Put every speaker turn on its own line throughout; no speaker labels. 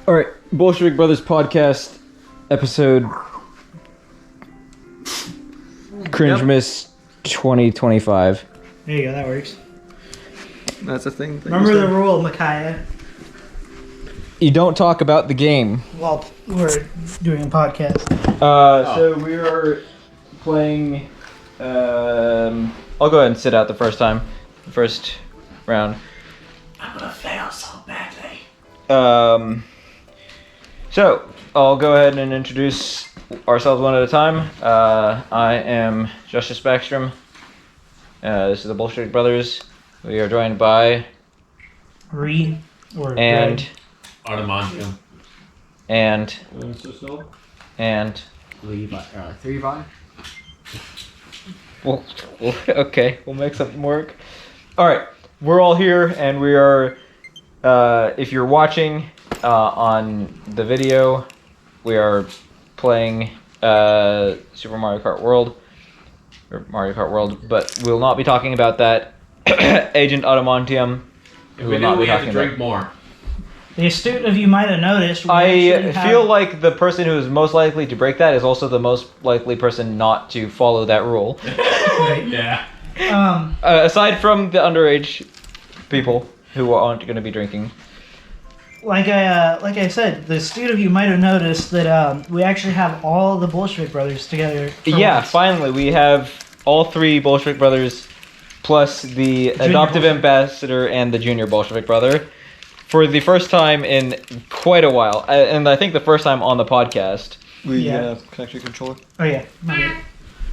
All right, Bolshevik Brothers podcast episode Cringe Miss 2025.
There you go, that works.
That's a thing.
Remember the rule, Micaiah.
You don't talk about the game.
While we're doing a podcast.
So we are playing. I'll go ahead and sit out the first round.
I'm gonna fail so badly.
So I'll go ahead and introduce ourselves one at a time. I am Justice Backstrom. This is the Bolshevik Brothers. We are joined by
Reed or
and
Greg.
Adamantium.
and
Levi.
well, okay, we'll make something work. All right, we're all here, and we are. If you're watching on the video, we are playing Super Mario Kart World, but we'll not be talking about that. Agent Adamantium.
If we do, we have to drink more.
The astute of you might have noticed.
I feel like the person who is most likely to break that is also the most likely person not to follow that rule.
Right.
Yeah.
Aside from the underage people who aren't going to be drinking.
Like I said, the astute of you might have noticed that we actually have all the Bolshevik Brothers together.
Yeah,
once.
finally, we have all three Bolshevik brothers, plus the adoptive ambassador and the junior Bolshevik brother, for the first time in quite a while, and I think the first time on the podcast.
We
Yeah.
connect your controller.
Oh yeah. My bad.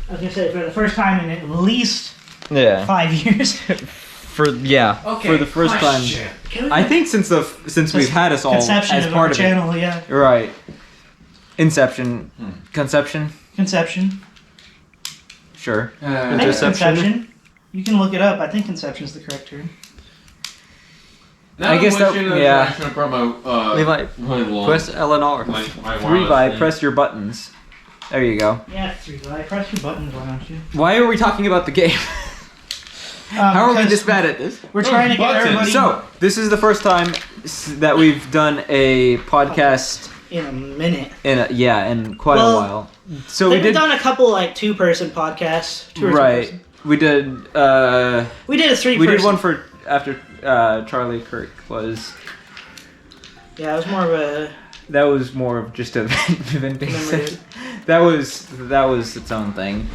I was gonna say for the first time in at least
Yeah.
5 years.
For
the first time. I think since we've had us all
Conception
as
of
part
our
of
channel, yeah.
it. Right. Inception. Conception.
Conception.
Sure.
I think conception. You can look it up. I think conception is the correct term.
I guess that- yeah. Levi,
Levi,
press L and R. Levi, press your buttons. There you go.
Yeah, 3 guy. Press your buttons, why don't you?
Why are we talking about the game? How are we
because
this bad at this?
We're trying to get
buttons.
everybody
So, this is the first time that we've done a podcast
in a minute.
in quite a while. So we
We've
did
done a couple like 2-person podcasts. 2 or 3
right.
person.
We did
We did a 3-person.
we did one for after Charlie Kirk was.
Yeah, it was more of a.
That was more of just a vindication.
Remember
That was its own thing.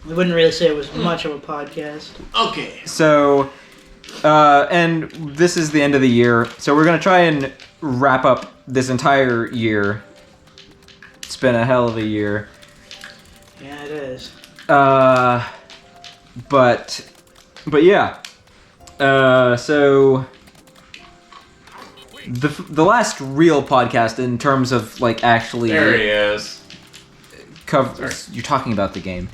We wouldn't really say it was much of a podcast.
Okay.
So, and this is the end of the year, so we're gonna try and wrap up this entire year. It's been a hell of a year.
Yeah, it is.
But yeah. So the last real podcast in terms of like actually
There he is.
You're talking about the game.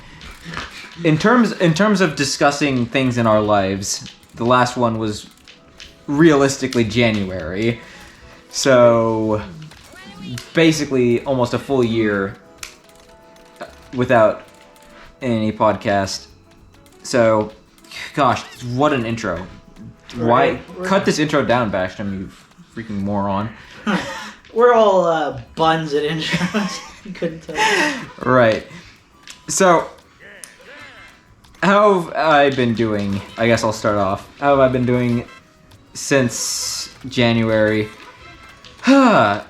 In terms of discussing things in our lives, the last one was realistically January. So basically almost a full year without any podcast. So gosh, what an intro. Why cut this intro down, Backstrom, you freaking moron.
We're all buns at intros. You couldn't tell.
Right. So, how have I been doing? I guess I'll start off. How have I been doing since January? I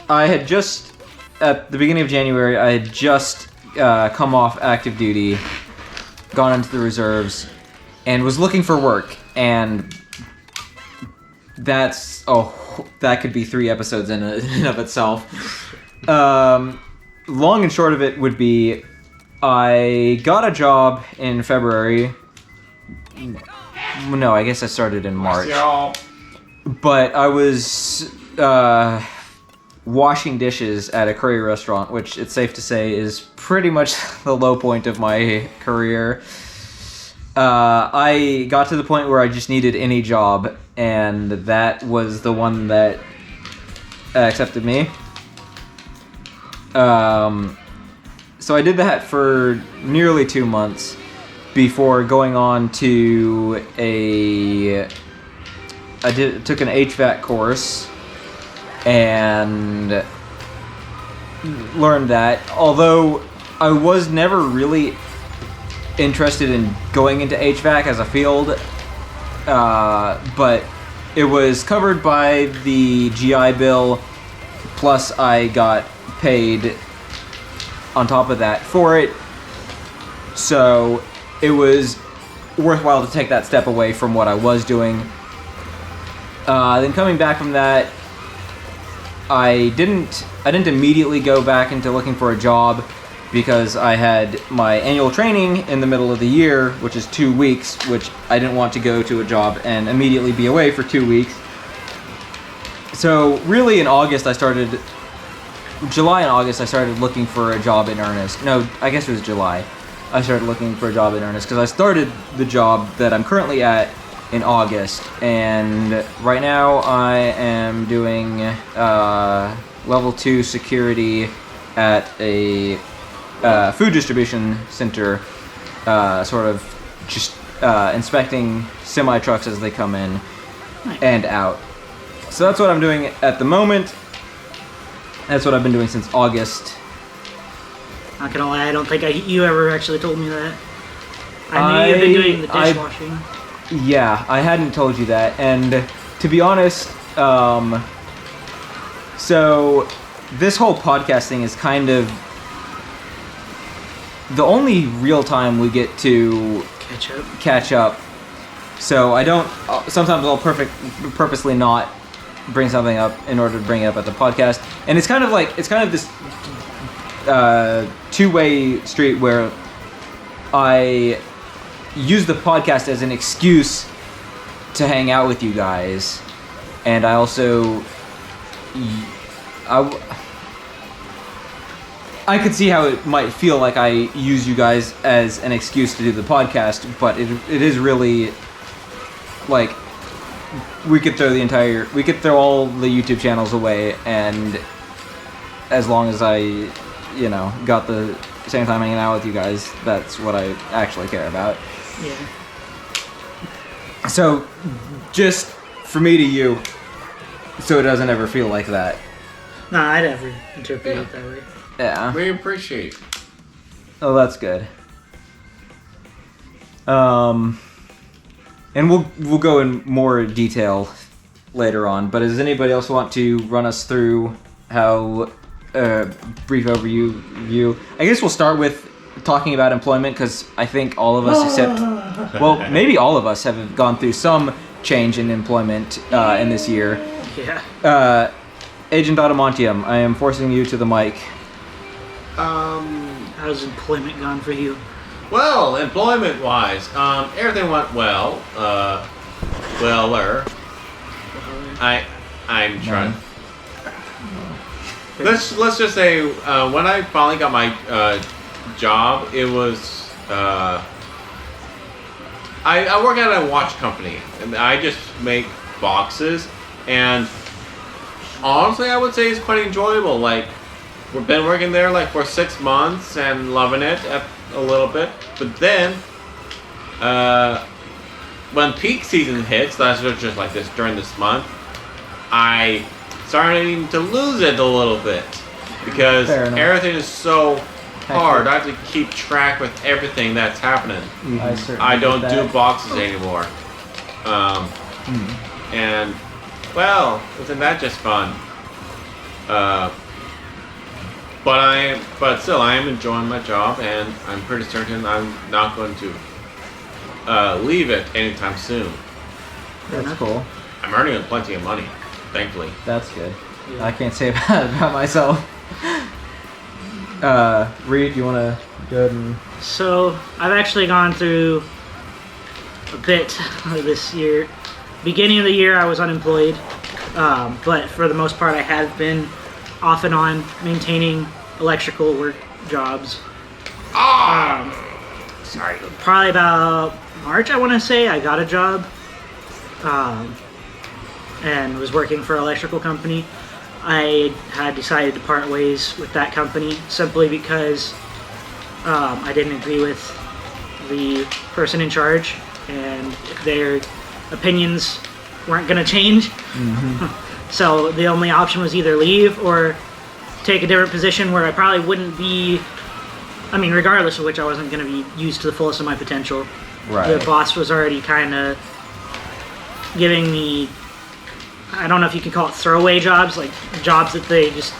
had just, at the beginning of January, I had just come off active duty, gone into the reserves, and was looking for work. And that could be 3 episodes in and of itself. Long and short of it would be, I got a job in February. No, I guess I started in March. But I was washing dishes at a curry restaurant, which it's safe to say is pretty much the low point of my career. I got to the point where I just needed any job, and that was the one that accepted me. So I did that for nearly 2 months before going on to took an HVAC course and learned that. Although I was never really interested in going into HVAC as a field, but it was covered by the GI Bill, plus I got paid on top of that for it, so it was worthwhile to take that step away from what I was doing. Then coming back from that, I didn't immediately go back into looking for a job, because I had my annual training in the middle of the year, which is 2 weeks, which I didn't want to go to a job and immediately be away for 2 weeks. So really in July and August, I started looking for a job in earnest. No, I guess it was July. I started looking for a job in earnest because I started the job that I'm currently at in August. And right now I am doing level 2 security at a food distribution center, sort of just inspecting semi-trucks as they come in and out. So that's what I'm doing at the moment. That's what I've been doing since August.
Not gonna lie, I don't think you ever actually told me that. I knew you've been doing the dishwashing.
Yeah, I hadn't told you that, and to be honest, so this whole podcast thing is kind of the only real time we get to catch up. So I don't. Sometimes I'll purposely not bring something up in order to bring it up at the podcast, and it's kind of this two-way street where I use the podcast as an excuse to hang out with you guys, and I also I could see how it might feel like I use you guys as an excuse to do the podcast, but it is really like we could throw all the YouTube channels away, and as long as I got the same time hanging out with you guys, that's what I actually care about.
Yeah.
So just for me to you, so it doesn't ever feel like that.
No, I never interpret it that way.
Yeah.
We appreciate.
Oh, that's good. And we'll go in more detail later on. But does anybody else want to run us through how brief overview? I guess we'll start with talking about employment, because I think all of us, except maybe all of us, have gone through some change in employment in this year.
Yeah.
Agent Adamantium, I am forcing you to the mic.
How's employment gone for you?
Well, employment-wise, everything went well. I'm trying. Let's just say when I finally got my job, it was I work at a watch company, and I just make boxes, and honestly, I would say it's quite enjoyable. Like, we've been working there like for 6 months and loving it a little bit. But then, when peak season hits, that's just like this during this month, I starting to lose it a little bit because everything is so hard. I have to keep track with everything that's happening. I don't do boxes anymore. And well, isn't that just fun? But still, I am enjoying my job, and I'm pretty certain I'm not going to leave it anytime soon.
That's cool.
I'm earning plenty of money, thankfully.
That's good. Yeah. I can't say that about myself. Reed, you want to go ahead and...
So, I've actually gone through a bit this year. Beginning of the year, I was unemployed, but for the most part, I have been off and on maintaining electrical work jobs.
Sorry.
Probably about March, I want to say, I got a job, and was working for an electrical company. I had decided to part ways with that company simply because I didn't agree with the person in charge, and their opinions weren't going to change. So the only option was either leave or take a different position where I probably wouldn't be. I mean, regardless of which, I wasn't going to be used to the fullest of my potential.
Right.
The boss was already kind of giving me, I don't know if you can call it throwaway jobs, like jobs that they just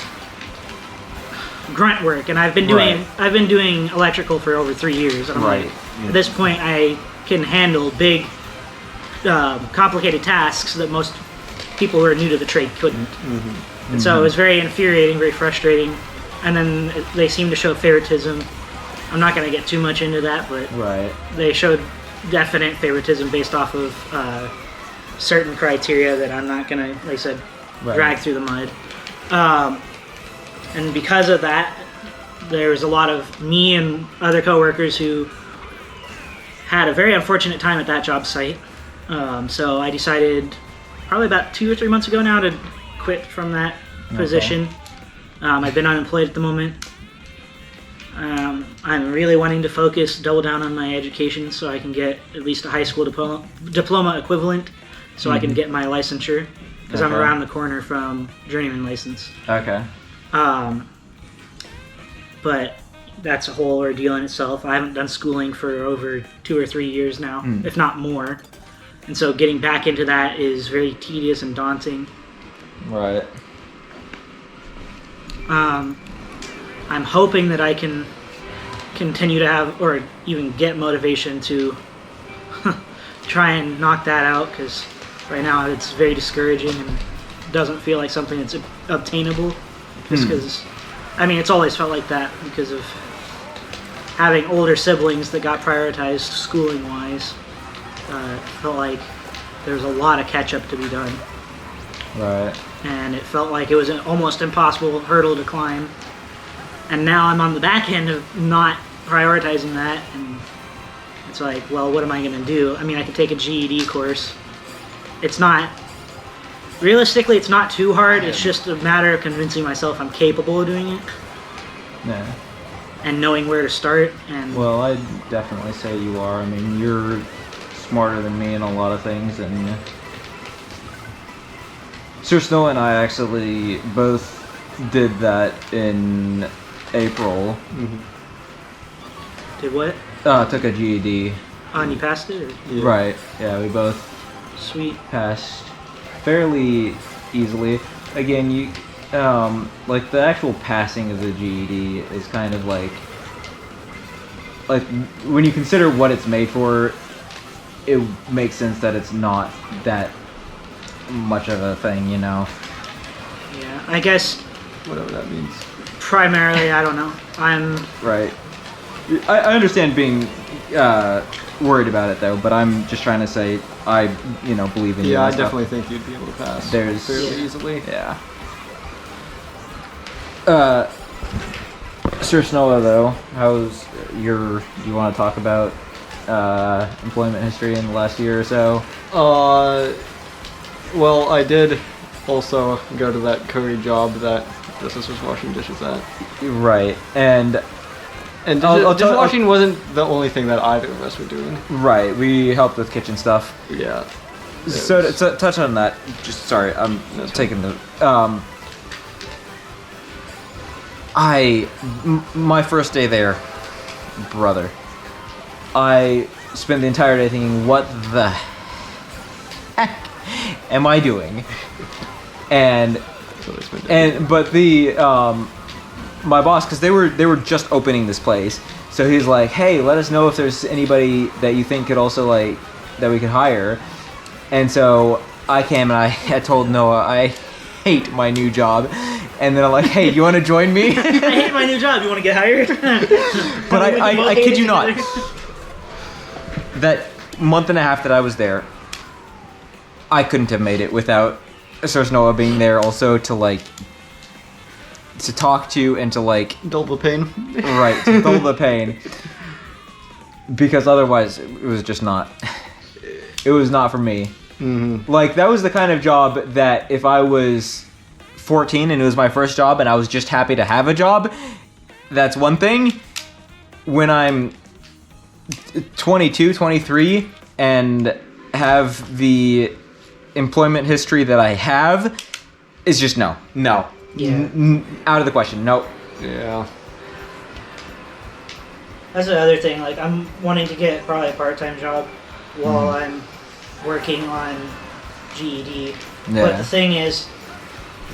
grunt work. And I've been doing electrical for over 3 years. And I'm like, at this point, I can handle big, complicated tasks that most people who are new to the trade couldn't. And so it was very infuriating, very frustrating. And then they seemed to show favoritism. I'm not going to get too much into that, but they showed definite favoritism based off of certain criteria that I'm not going to, like I said, drag through the mud. And because of that, there was a lot of me and other coworkers who had a very unfortunate time at that job site. So I decided probably about 2 or 3 months ago now to quit from that position. I've been unemployed at the moment. I'm really wanting to double down on my education so I can get at least a high school diploma equivalent so I can get my licensure because I'm around the corner from journeyman license.
Okay.
But that's a whole ordeal in itself. I haven't done schooling for over 2 or 3 years now, if not more. And so getting back into that is very tedious and daunting.
Right.
I'm hoping that I can continue to have, or even get motivation to try and knock that out, because right now it's very discouraging and doesn't feel like something that's obtainable. Just because, I mean, it's always felt like that because of having older siblings that got prioritized schooling-wise. Felt like there was a lot of catch-up to be done.
Right.
And it felt like it was an almost impossible hurdle to climb. And now I'm on the back end of not prioritizing that, and it's like, well, what am I going to do? I mean, I could take a GED course. It's not, realistically, it's not too hard. It's just a matter of convincing myself I'm capable of doing it.
Yeah.
And knowing where to start. And
well, I'd definitely say you are. I mean, you're smarter than me in a lot of things, and Sir Snow and I actually both did that in April.
Did what?
Took a GED.
Oh, and you passed it? Or?
Yeah. Right. Yeah, we both
Sweet.
passed fairly easily. Again, you like the actual passing of the GED is kind of like when you consider what it's made for, it makes sense that it's not that much of a thing, you know.
Yeah, I guess
Whatever that means.
primarily, I don't know. I'm
Right. I understand being worried about it though, but I'm just trying to say I believe in you.
Yeah, I
and stuff.
definitely think you'd be able to pass
There's
fairly easily.
Yeah. Sir Snowa though, how's do you want to talk about employment history in the last year or so?
Well, I did also go to that Curry job that Justice was washing dishes at.
Right, and
dishwashing wasn't the only thing that either of us were doing.
right, we helped with kitchen stuff.
Yeah.
So to touch on that, just sorry, I'm taking the my first day there, brother, I spent the entire day thinking, what the heck am I doing? But the my boss, because they were just opening this place, so he's like, hey, let us know if there's anybody that you think could also that we could hire. And so I came and I told Noah I hate my new job, and then I'm like, hey, you want to join me?
I hate my new job. You want to get hired?
But I kid you not, that month and a half that I was there, I couldn't have made it without Sir Noah being there also to talk to and to
Dull the pain.
right, to dull the pain, because otherwise it was just not. It was not for me.
Mm-hmm.
That was the kind of job that if I was 14 and it was my first job and I was just happy to have a job, that's one thing. When I'm 22, 23 and have the employment history that I have, It's just no.
Yeah.
Out of the question. Nope.
Yeah.
That's the other thing. Like, I'm wanting to get probably a part-time job while I'm working on GED.
Yeah.
But the thing is,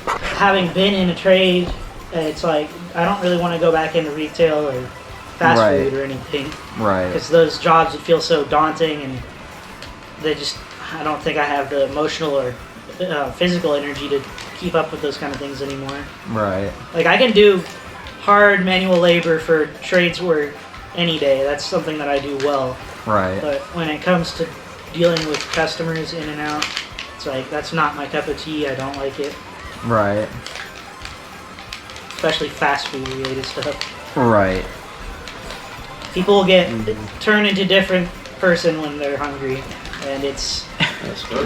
having been in a trade, it's like I don't really want to go back into retail or fast
Right.
food or anything.
Right.
Because those jobs would feel so daunting, and I don't think I have the emotional or physical energy to keep up with those kind of things anymore.
Right.
Like, I can do hard manual labor for trades work any day. That's something that I do well.
Right.
But when it comes to dealing with customers in and out, it's like, that's not my cup of tea. I don't like it.
Right.
Especially fast food related stuff.
Right.
People get turn into different person when they're hungry, and it's
That's true.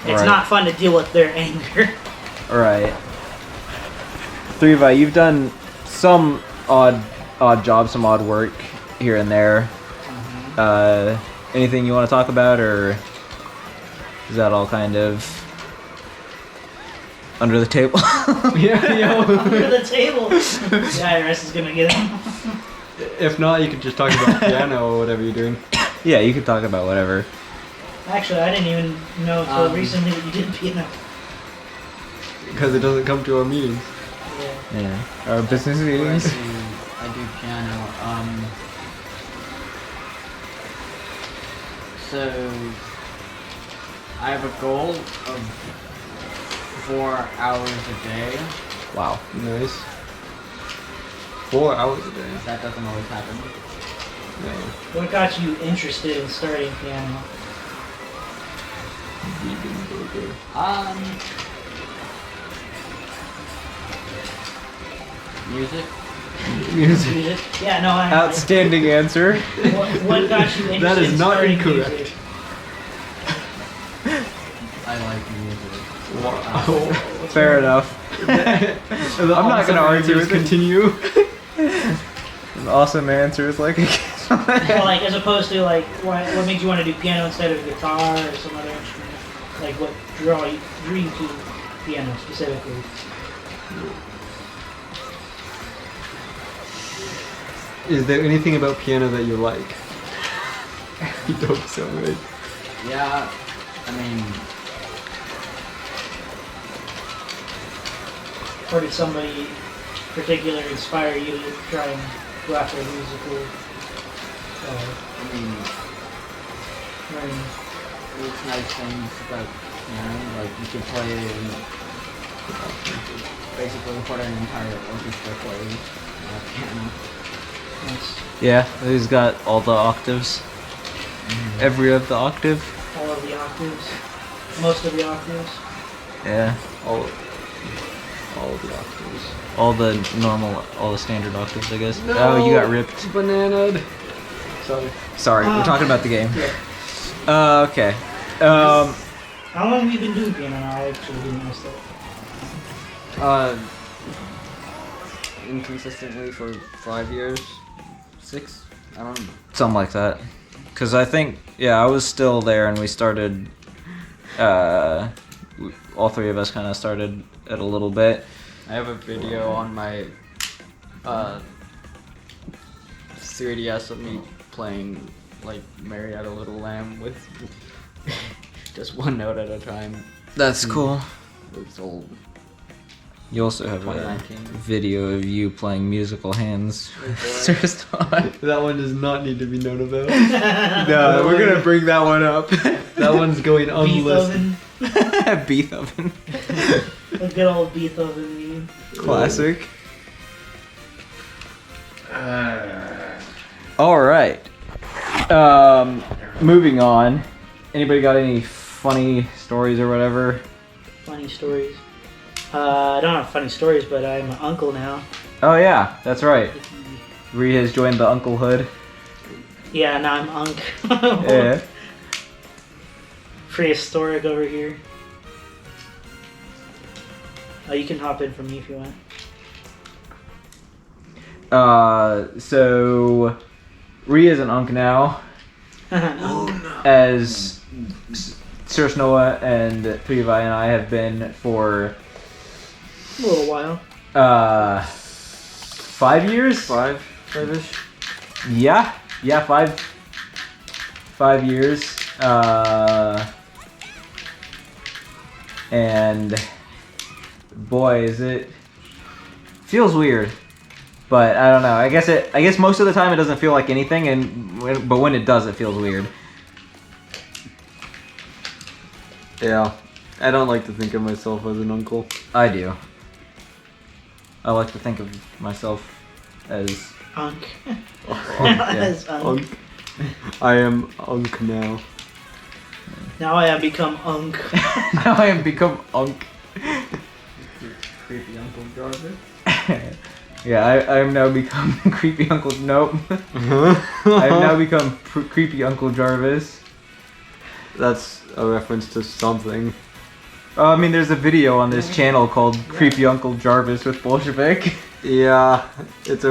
Right.
not fun to deal with their anger.
Right. 3Vi, you've done some odd jobs, some odd work here and there. Anything you want to talk about, or is that all kind of under the table?
Yeah.
Under the table. The IRS is gonna get them.
If not, you could just talk about piano or whatever you're doing.
Yeah, you could talk about whatever.
Actually, I didn't even know until recently that you did piano.
Because it doesn't come to our meetings.
Yeah.
Yeah. Our business meetings.
I do piano. So I have a goal of 4 hours a day.
Wow.
Nice. 4 hours a day.
That doesn't always happen.
No.
What got you interested in starting piano?
Vegan burger.
Music.
Music? Yeah, no, I.
Outstanding answer.
What got you interested
That is
in
not
starting
incorrect.
music?
I like music.
Wow.
Fair enough. I'm not gonna argue with it.
Continue.
An awesome answer is like.
Well, like, as opposed to, like, what made you want to do piano instead of guitar or some other instrument? Like, what drew you to piano specifically?
Is there anything about piano that you like? You don't sound right.
Yeah, I mean,
Or did somebody particular inspire you to try and go after a musical learning?
there's nice things about piano, like you could play basically what an entire orchestra plays on a piano.
Nice.
Yeah, he's got all the octaves. Every of the octave.
All of the octaves. Most of the octaves.
Yeah.
All of the octaves.
All the standard octaves, I guess. Oh, you got ripped.
Bananaed. Sorry.
Sorry, we're talking about the game.
Yeah.
Okay.
How long have you been doing piano now? I actually didn't know that.
Inconsistently for 5 years. 6? I don't know.
Something like that. Because I think, yeah, I was still there and we started, all three of us kind of started it a little bit.
I have a video on my 3DS of me playing like Mary Had a Little Lamb with just one note at a time.
That's cool.
It's old.
You also have a
2019.
video of you playing musical hands. First on.
That one does not need to be known about.
No, we're gonna bring that one up.
That one's going unlisted.
Beethoven.
Beethoven.
The good old Beethoven meme.
Classic. All right. Moving on. Anybody got any funny stories or whatever?
Funny stories. I don't have funny stories, but I'm an uncle now.
Oh yeah, that's right. Rhea has joined the unclehood.
Yeah, now I'm Unc.
Yeah.
Prehistoric over here. Oh, you can hop in for me if you want.
So Rhea's an unk now. As Sir Noah and 3Vi and I have been for
A little while.
5 years?
Five-ish.
Yeah, 5 years. And boy, is it feels weird. But I don't know. I guess most of the time it doesn't feel like anything, but when it does, it feels weird.
Yeah. I don't like to think of myself as an uncle.
I do. I like to think of myself as
Unk.
yeah.
As Unk.
Unk. I am Unk now.
Now I have become Unk.
Now I have become Unk.
Creepy Uncle Jarvis.
Yeah, I am now become creepy Uncle. Nope. I have now become creepy Uncle Jarvis.
That's a reference to something.
I mean, there's a video on this channel called Creepy Uncle Jarvis with Bolshevik.
Yeah, it's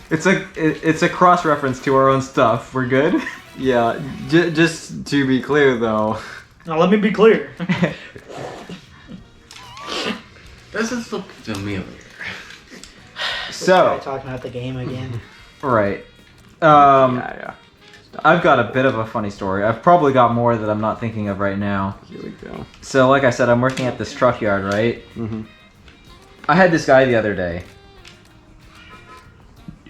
It's a cross reference to our own stuff. We're good.
yeah. Just to be clear, though.
Now let me be clear.
Doesn't look familiar.
So
Talking about the game again.
right.
Yeah.
I've got a bit of a funny story. I've probably got more that I'm not thinking of right now.
Here we go.
So, like I said, I'm working at this truck yard, right?
Mm-hmm.
I had this guy the other day.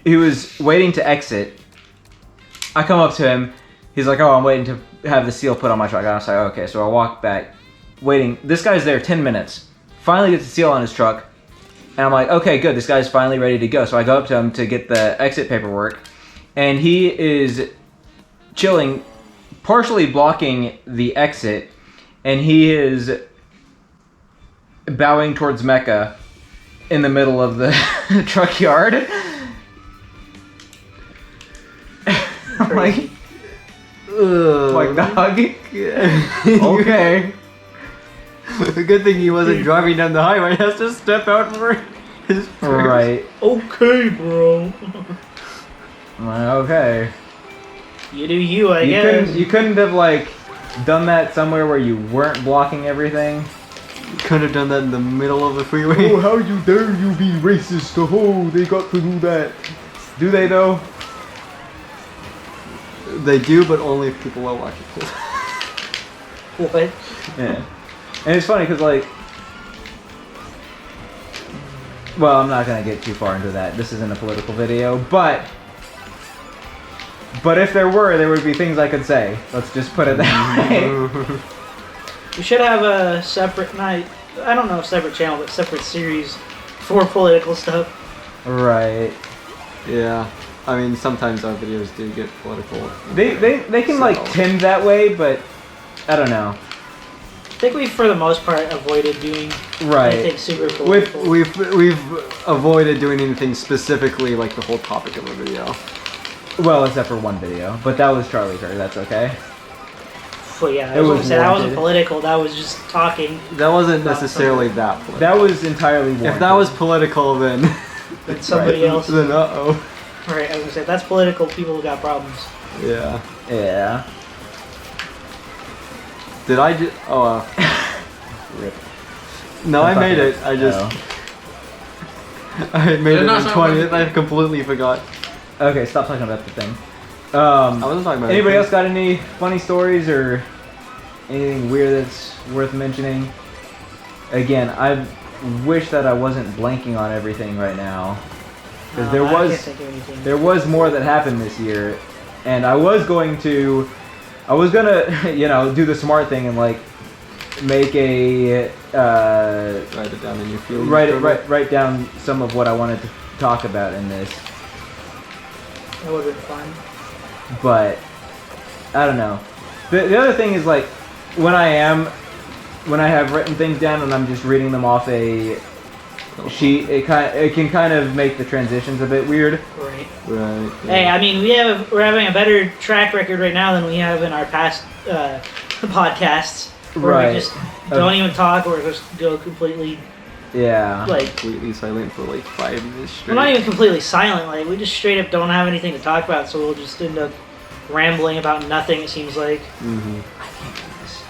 He was waiting to exit. I come up to him. He's like, "Oh, I'm waiting to have the seal put on my truck." I was like, "Okay." So I walk back, waiting. This guy's there 10 minutes. Finally gets the seal on his truck. And I'm like, "Okay, good. This guy's finally ready to go." So I go up to him to get the exit paperwork. And he is chilling, partially blocking the exit. And he is bowing towards Mecca in the middle of the truck yard. I'm like, dog. Okay.
The good thing he wasn't driving down the highway. He has to step out for his prayers.
Right.
Okay, bro.
Okay.
You do you, I guess.
You couldn't have like done that somewhere where you weren't blocking everything.
Could have done that in the middle of the freeway.
how you dare you be racist? Oh, they got to do that. Do they though?
They do, but only if people are watching.
What?
Yeah. And it's funny because like, well, I'm not gonna get too far into that. This isn't a political video, but if there would be things I could say. Let's just put it that way.
We should have a separate night. I don't know if separate channel, but separate series for political stuff.
Right.
Yeah. I mean, sometimes our videos do get political.
They can like tend that way, but I don't know.
I think we, for the most part, avoided doing anything super political.
We've avoided doing anything specifically like the whole topic of a video.
Well, except for one video, but that was Charlie Kirk. That's okay.
But yeah,
It was
that wasn't
warranted.
political. That was just talking.
That wasn't necessarily that political.
That was entirely warranted.
If that was political, then
But somebody else.
then uh-oh.
Right, I was gonna say, if that's political, people have got problems.
Yeah.
Yeah.
Did I just? Oh.
Rip.
No, I made it. I just. I made it
not
in
talking
20th.
about
I completely forgot.
Okay, stop talking about the thing.
I wasn't talking about
Anybody
anything.
else got any funny stories or anything weird that's worth mentioning? Again, I wish that I wasn't blanking on everything right now, because
I can't think of anything.
there was more that happened this year, and I was gonna, do the smart thing and like make a
Write it down in your field.
write down some of what I wanted to talk about in this.
That would have been fun.
But I don't know. The other thing is like when I have written things down and I'm just reading them off a sheet, it can kind of make the transitions a bit weird.
Right.
Right.
Hey, I mean, we're having a better track record right now than we have in our past podcasts, where
Right.
we just don't even talk, or just go completely
Yeah.
like.
Completely silent for like 5 minutes straight.
We're not even completely silent. Like, we just straight up don't have anything to talk about, so we'll just end up rambling about nothing. It seems like.
Mm-hmm.
I can't do this.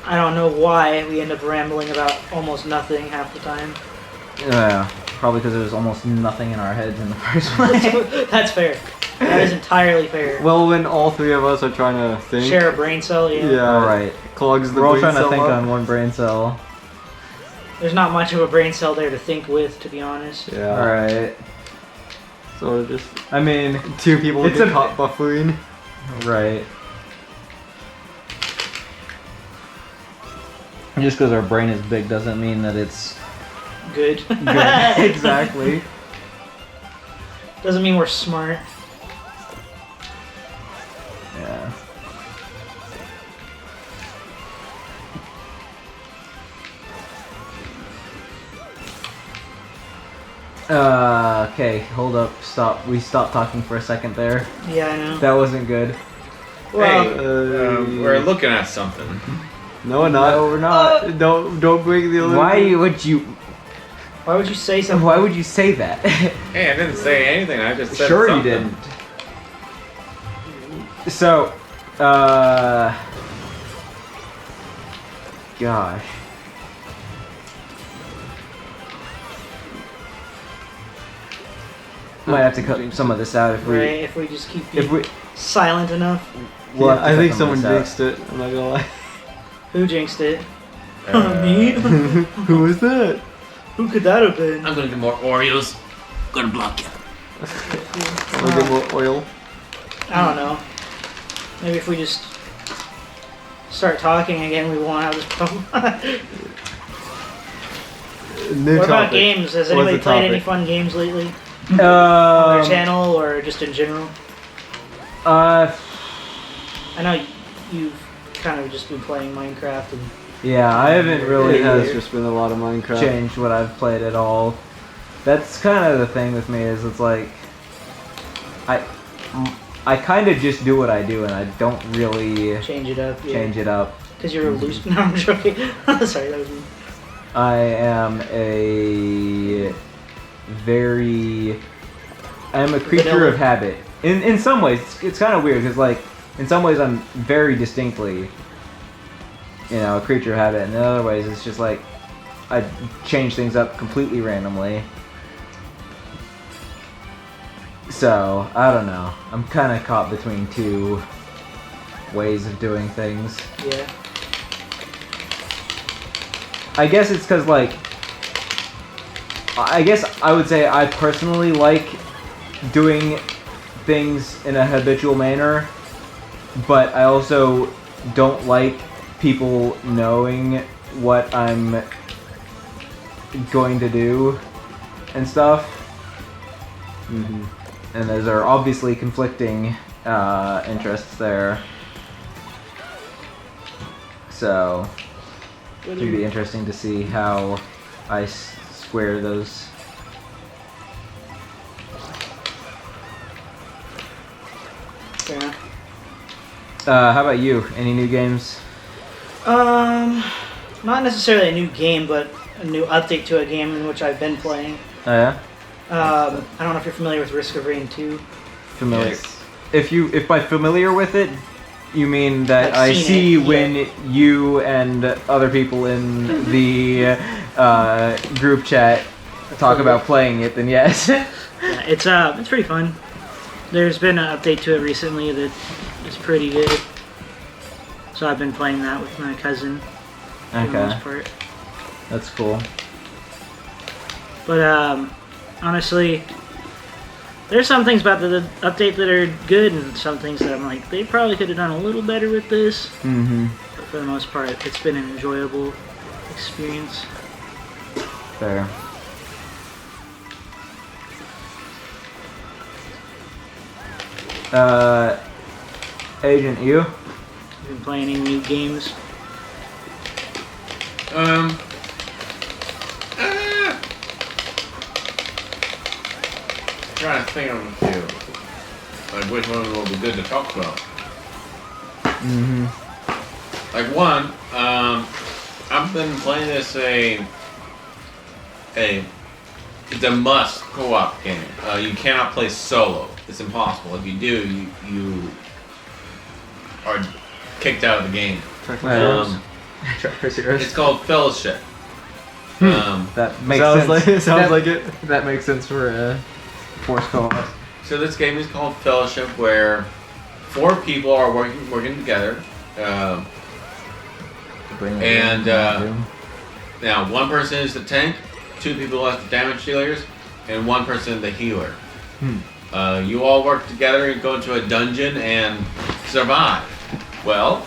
I don't know why we end up rambling about almost nothing half the time.
Yeah, probably because there's almost nothing in our heads in the first place.
That's fair. That is entirely fair.
Well, when all three of us are trying to think.
Share a brain cell, yeah.
Yeah.
Alright.
Clogs the
We're all
brain
trying to
cell
think
up.
on one brain cell.
There's not much of a brain cell there to think with, to be honest.
Yeah.
Alright.
So just
I mean,
two people
It's
get
a-
caught buffering.
right. Just because our brain is big doesn't mean that it's
Good.
good. Exactly.
Doesn't mean we're smart.
Yeah. Okay, hold up, stop. We stopped talking for a second there.
Yeah, I know.
That wasn't good.
Well,
Hey, we're looking at something.
No, we're not.
No, we're not.
Don't break the illusion.
Why would you?
why would you say something?
Why would you say that?
Hey, I didn't say anything. I just said
Sure you
something.
didn't. So, gosh. Might have to cut some of this out if we.
Right, if we just keep
If
being
we.
silent enough.
We'll have to
I
cut
think
some of
someone
this out.
jinxed it. I'm not gonna lie.
Who jinxed it?
Uh,
Me?
Who was that?
Who could that have been?
I'm gonna get more Oreos. Gonna block you.
I'll get more oil.
I don't know. Maybe if we just start talking again, we won't have this problem.
New
What about
topic.
games? Has
What's
anybody
the
played any
topic?
fun games lately? On their
Um,
channel or just in general?
uh,
I know you've kind of just been playing Minecraft and
yeah, I haven't really
It
had
has just been a lot of Minecraft.
changed what I've played at all. That's kind of the thing with me is it's like I kind of just do what I do and I don't really
change it up.
change it up.
Because you're a loose. No, I'm joking. Sorry, that was me.
I am a creature
Vanilla.
of habit. In some ways, it's kind of weird because like in some ways I'm very distinctly, a creature of habit, and in other ways it's just like I change things up completely randomly. So I don't know. I'm kind of caught between two ways of doing things.
Yeah.
I guess it's because, like, I guess I would say I personally like doing things in a habitual manner, but I also don't like people knowing what I'm going to do and stuff.
Mm-hmm.
And those are obviously conflicting interests there. So, it would be interesting to see how I square those.
Yeah.
How about you? Any new games?
Not necessarily a new game, but a new update to a game in which I've been playing.
Oh yeah?
I don't know if you're familiar with Risk of Rain 2.
Familiar.
Yes.
If by familiar with it, you mean that
I've
I
seen
see
it, yeah.
when you and other people in the group chat talk about playing it, then yes.
Yeah, it's pretty fun. There's been an update to it recently that is pretty good. So I've been playing that with my cousin for the
Okay,
most part.
that's cool.
But honestly, there's some things about the update that are good, and some things that I'm like, they probably could have done a little better with this.
Mm-hmm.
But for the most part, it's been an enjoyable experience.
Fair. Agent, you?
You've been playing any new games?
Trying to think of a few. Like which one will be good to talk about.
Mm-hmm.
Like one, I've been playing this it's a must co-op game. You cannot play solo. It's impossible. If you do, you are kicked out of the game.
Right.
Trackers heroes.
It's called Fellowship.
That makes sense.
Sounds like it.
That makes sense for Force co-op.
So this game is called Fellowship, where 4 people are working together. Now 1 person is the tank, 2 people are the damage dealers, and 1 person the healer. You all work together and go into a dungeon and survive. Well,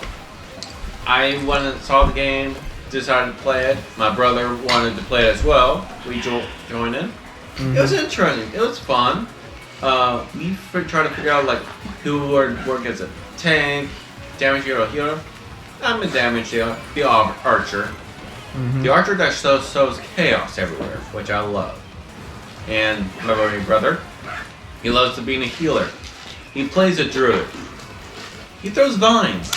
I saw the game, decided to play it. My brother wanted to play it as well. We joined in. It was interesting. It was fun. We tried to figure out like who would work as a tank, damage dealer, or healer. I'm a damage dealer, the archer. The archer that sows chaos everywhere, which I love. And my brother, he loves to be a healer. He plays a druid. He throws vines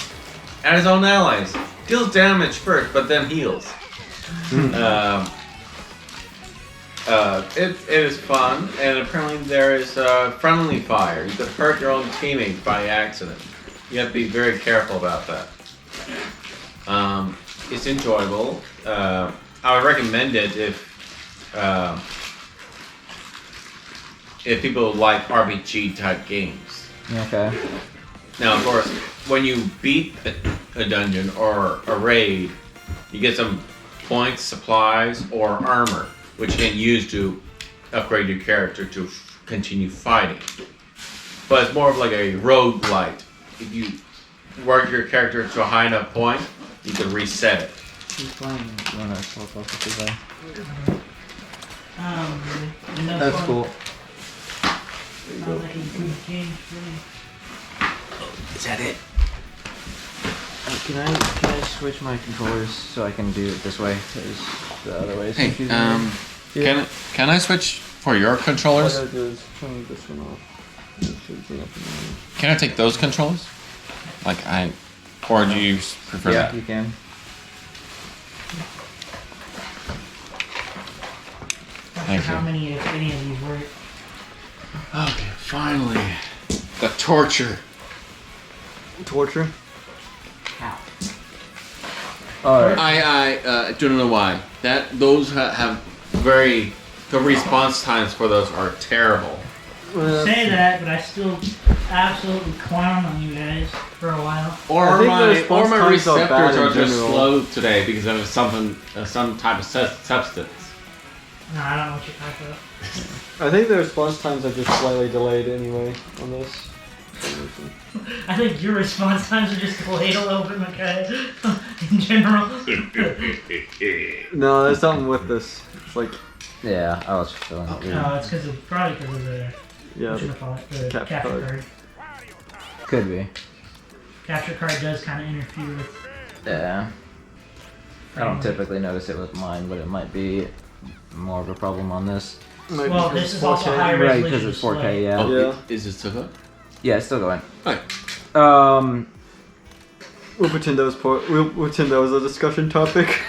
at his own allies. Deals damage first, but then heals. It is fun, and apparently there is friendly fire. You could hurt your own teammates by accident. You have to be very careful about that. It's enjoyable. I would recommend it if people like RPG type games.
Okay.
Now, of course, when you beat a dungeon or a raid, you get some points, supplies, or armor, which you can use to upgrade your character to continue fighting. But it's more of like a roguelite. If you work your character to a high enough point, you can reset it.
That's cool. Is that it? Can I switch my controllers so I can do it this way? Because the other way is confusing.
Can I switch for your controllers?
All I gotta do is turn this one off. It should bring up the menu.
Can I take those controllers? Or do you prefer that?
You can.
Thank
How
you.
many, if any of these work?
Okay, finally. The torture.
Torture?
How?
Alright.
I don't know why. Those have very... The response times for those are terrible.
Say that, but I still absolutely clown on you guys for a while.
Or
think the
my
response times are bad
receptors
in
are just
general.
slow today because of some type of substance.
No, I don't know what you're talking about.
I think the response times are just slightly delayed anyway on this.
I think your response times are just delayed a little bit, okay? In general.
No, there's something with this. It's like,
Yeah, I was feeling it.
No, it's probably because of the,
yeah,
the
capture
capture
card.
card.
Could be.
Capture card does kind of interfere with.
Yeah. I don't typically notice it with mine, but it might be more of a problem on this.
maybe
Well,
because
this
it's
is also
4K.
high
Right,
resolution.
because it's 4K,
display.
yeah.
Yeah.
Is it still good?
Yeah, it's still going.
Alright.
We'll pretend that was a discussion topic.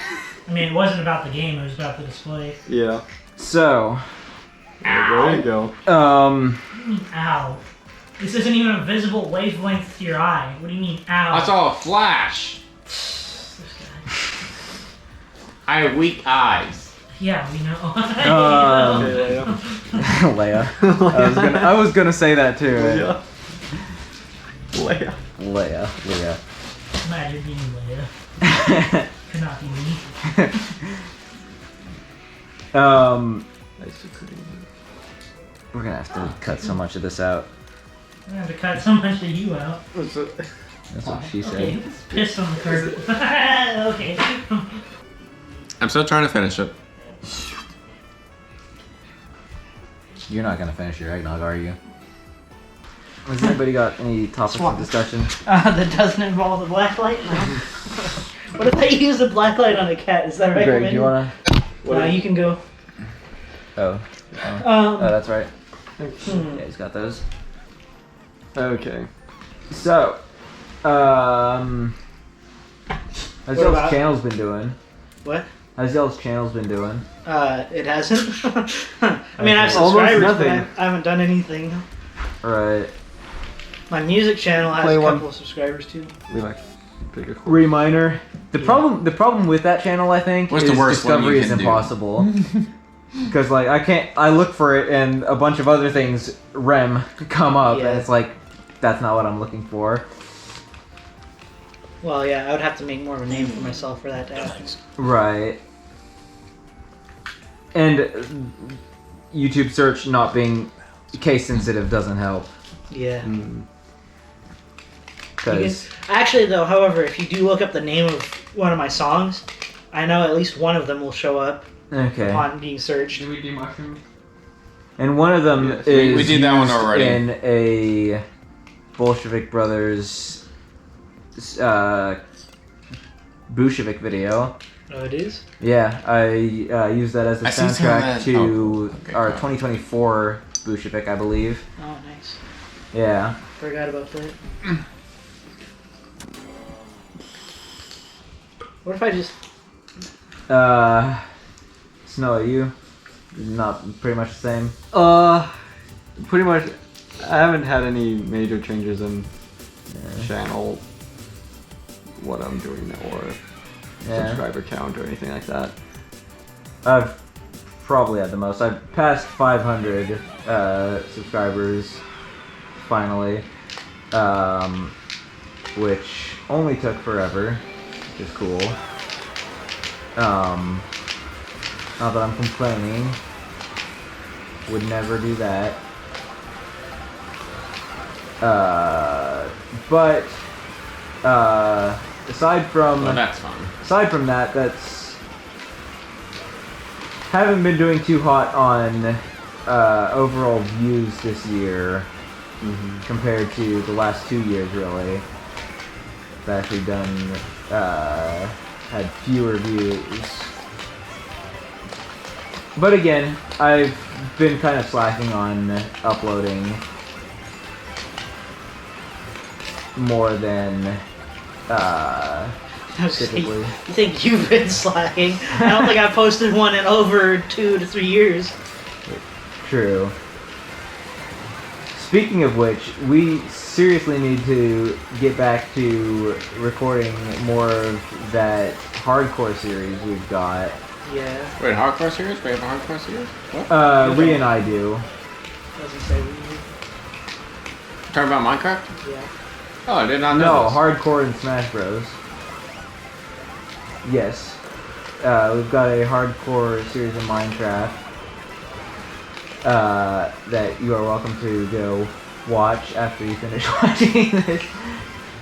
I mean, it wasn't about the game; it was about the display.
Yeah.
So,
There you go.
What do you mean, ow? This isn't even a visible wavelength to your eye. What do you mean, ow?
I saw a flash.
This guy.
I have weak eyes.
Yeah, we know.
Yeah.
Leia. I was gonna say that too.
Yeah. Leia.
Leia.
Imagine being Leia. Could not be me.
We're gonna have to cut so much of this out.
I'm gonna have to cut so much of you out.
What's it?
That's what she said.
Okay, pissed on the carpet. Okay.
I'm still trying to finish it.
You're not gonna finish your eggnog, are you? Has anybody got any topics of discussion?
That doesn't involve the black light? No. What if I use a black light on a cat? Is that right?
Greg, do you wanna?
No, you can go.
Oh, that's right.
Hmm.
Yeah, he's got those.
Okay.
So, how's
What
y'all's
about-
channel's been doing?
What?
How's y'all's channel's been doing?
It hasn't. I mean, I have
Almost
subscribers, but
nothing.
I haven't done anything.
Right.
My music channel has
Play
a
one.
couple of subscribers too.
We like. Bigger course.
Reminer. The problem with that channel, I think,
What's
is
the worst one
discovery
you
is
can do?
impossible. Because like I look for it and a bunch of other things come up,
Yeah.
and it's like that's not what I'm looking for.
Well, yeah, I would have to make more of a name for myself for that to happen.
Right. And YouTube search not being case sensitive doesn't help.
Yeah.
Mm.
Because
Actually, though, however, if you do look up the name of one of my songs, I know at least one of them will show up
okay.
upon being searched.
Should we do mushrooms?
And one of them
Yes.
is
We did that one
used
already.
in a Bolshevik Brothers Bolshevik video.
Oh, it is?
Yeah, I used that as the
I seen some of
soundtrack
that.
to
Oh, okay,
our
cool.
2024 Bolshevik, I believe.
Oh, nice.
Yeah.
Forgot about that. What if I just...
Snow, you? Not pretty much the same.
Pretty much. I haven't had any major changes in
Yeah.
channel, what I'm doing or
Yeah.
subscriber count or anything like that.
I've probably had the most. I've passed 500 subscribers finally, which only took forever, which is cool. Not that I'm complaining. Would never do that. But aside from
Well, that's fun.
aside from that, that's haven't been doing too hot on overall views this year compared to the last 2 years. Really, I've actually done had fewer views. But again, I've been kind of slacking on uploading more than
I was just
typically.
you think you've been slacking? I don't think I've posted one in over 2 to 3 years.
True. Speaking of which, we seriously need to get back to recording more of that hardcore series we've got.
Yeah,
Wait, hardcore series? We have a hardcore series? What?
Rhea and I do.
doesn't say we.
Talking about Minecraft?
Yeah.
Oh, I did not know.
No,
this.
hardcore and Smash Bros. Yes. We've got a hardcore series of Minecraft that you are welcome to go watch after you finish watching this.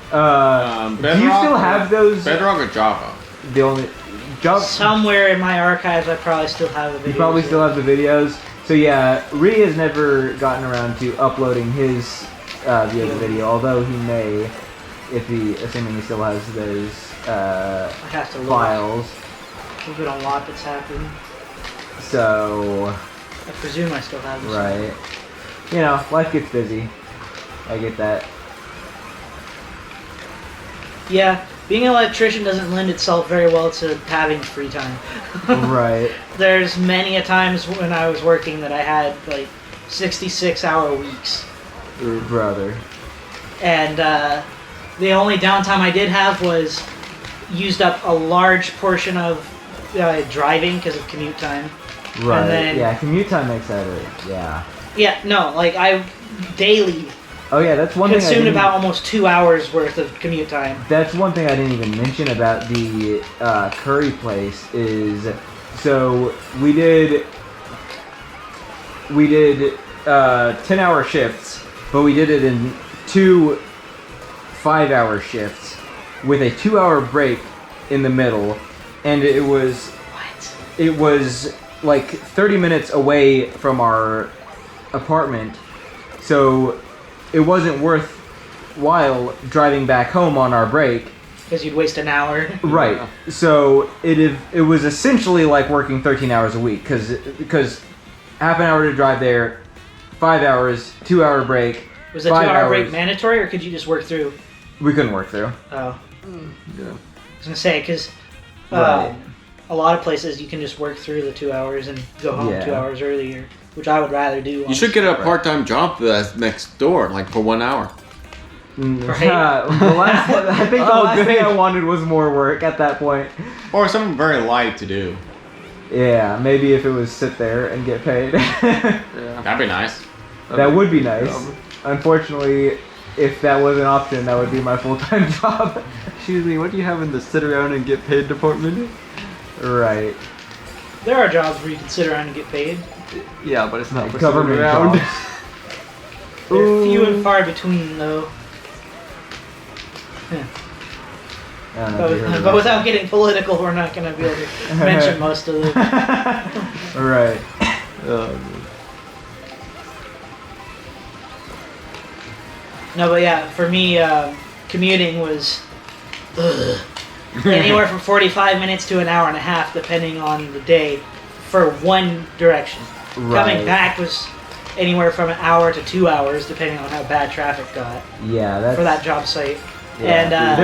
Do you
Bedrock
still
or-
have those?
Bedrock or Java?
The only job.
Somewhere in my archives, I probably still have the video.
You probably still have the videos. So yeah, Rhea has never gotten around to uploading his via the video, although he may, assuming he still has those
I have to look.
files.
There's been a lot that's happened.
So,
I presume I still have this.
right. You know, life gets busy. I get that.
Yeah, being an electrician doesn't lend itself very well to having free time.
Right.
There's many a times when I was working that I had like 66-hour weeks.
Brother.
And the only downtime I did have was used up a large portion of driving because of commute time.
Right.
then-
Yeah, commute time makes that yeah.
Yeah, no, like I daily
Oh yeah, that's one thing I
consumed
didn't,
about almost 2 hours worth of commute time.
that's one thing I didn't even mention about the curry place is, so we did 10-hour shifts, but we did it in 2 5-hour shifts with a 2-hour break in the middle, and it was
What?
like 30 minutes away from our apartment, so it wasn't worthwhile driving back home on our break.
Because you'd waste an hour.
Right. So it was essentially like working 13 hours a week because half an hour to drive there, 5 hours, 2-hour break.
Was the
5
2-hour break
hours.
mandatory, or could you just work through?
We couldn't work through.
Oh,
Yeah.
I was gonna say because
Right.
a lot of places you can just work through the 2 hours and go home
Yeah.
2 hours earlier, which I would rather do.
You should get a part-time job that's next door, like for 1 hour.
Right.
I think the
Oh,
last
good.
thing I wanted was more work at that point.
Or something very light to do.
Yeah, maybe if it was sit there and get paid.
Yeah.
That'd be nice.
That would be nice. Unfortunately, if that was an option, that would be my full-time job.
Excuse me, what do you have in the sit around and get paid department?
Right.
There are jobs where you can sit around and get paid.
Yeah, but it's not for
Government
sitting around.
jobs.
They're few and
Ooh.
far between, though.
I don't know if you heard
But
of
without getting political, we're not going to be able to mention most of them.
that. Right.
No, but yeah, for me, commuting was anywhere from 45 minutes to an hour and a half, depending on the day, for one direction. Coming
Right.
back was anywhere from an hour to 2 hours, depending on how bad traffic got
Yeah, that's
for that job site.
yeah.
And